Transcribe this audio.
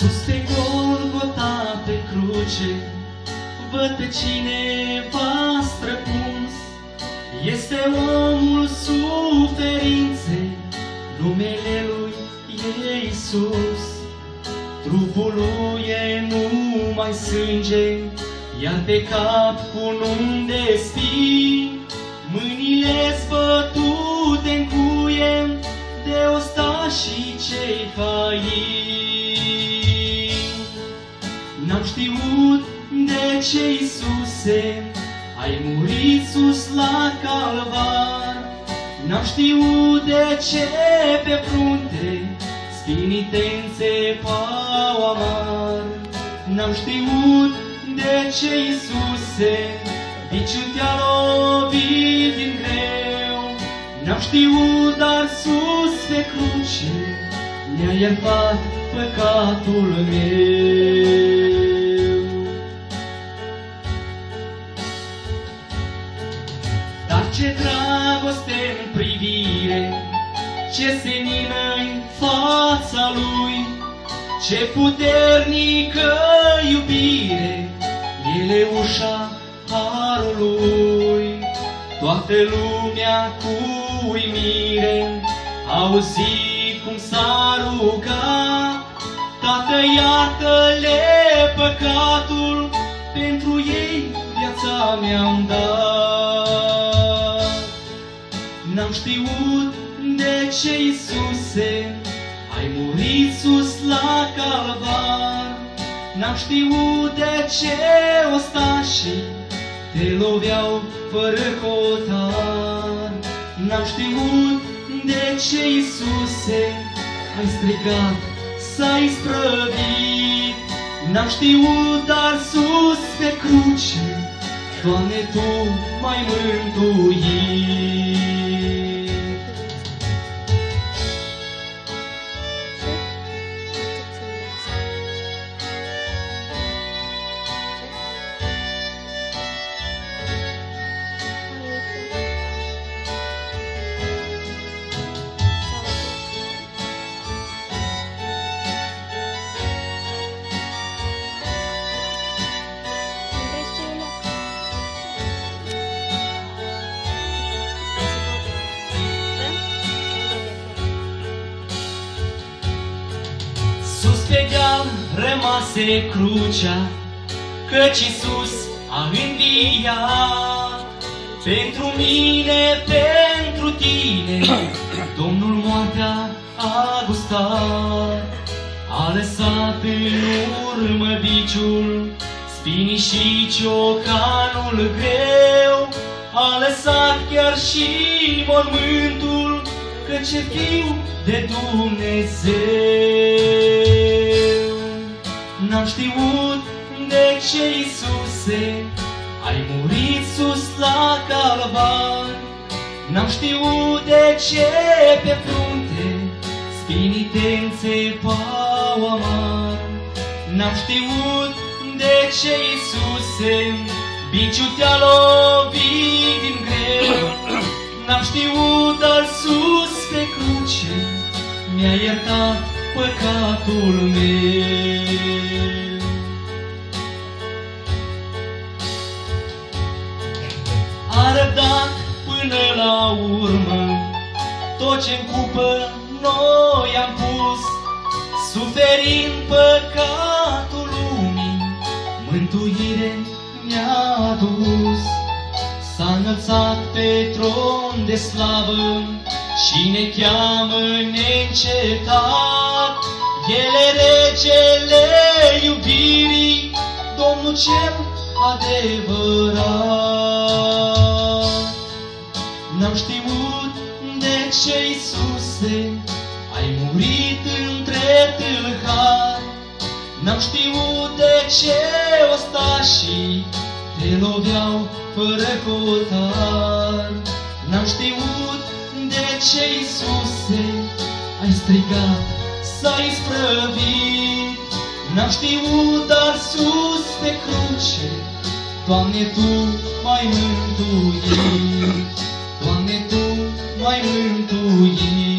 Sus pe Golgota, pe cruce, văd pe cineva străpuns. Este omul suferinței, numele lui e Iisus. Trupul lui e numai sânge, iar pe cap cununi de spini. Mâinile-s bătute-n cuie de ostașii cei faini. N-am știut de ce, Iisuse, ai murit sus la calvar. N-am știut de ce pe frunte spinii te-nțepau amar. N-am știut de ce, Iisuse, biciul te-a lovit din greu. N-am știut, dar sus pe cruce mi-a iertat păcatul meu. Dar ce dragoste-n privire, ce senină-i fața lui, ce puternică iubire, ele ușa harului. Toată lumea cu uimire auzi cum s-a rugat: Tată, iartă-le păcatul, pentru ei viața mi-am dat. N-am știut de ce, Iisuse, ai murit sus la calvar. N-am știut de ce ostașii te loveau fără hotar. N-am știut de ce, Iisuse, ai strigat, s-ai sprăvit. N-am știut, dar sus pe cruce, Doamne, Tu m-ai mântuit. Pe deal rămase crucea, căci Iisus a înviat. Pentru mine, pentru tine, Domnul moartea a gustat. A lăsat în urmă biciul, spinii și ciocanul greu. A lăsat chiar și mormântul, căci e Fiu de Dumnezeu. N-am știut de ce, Iisuse, ai murit sus la calvar. N-am știut de ce pe frunte spinii te-nțepau amar. N-am știut de ce, Iisuse, biciul te-a lovit din greu. N-am știut, dar sus pe cruce mi-a iertat păcatul meu. A răbdat până la urmă tot ce-n cupă noi am pus, suferind păcatul lumii, mântuire ne-a adus. S-a înălțat pe tron de slavă și ne cheamă neîncetat. El e regele iubirii, Domnul cel adevărat. N-am știut de ce, Iisuse, ai murit între tâlhari. N-am știut de ce ostașii te loveau fără hotar. N-am știut de ce, Iisuse, ai strigat, s-ai sprăvit. N-am știut, dar sus pe cruce, Doamne, Tu m-ai mântuit. Doamne, Tu m-ai mântuit.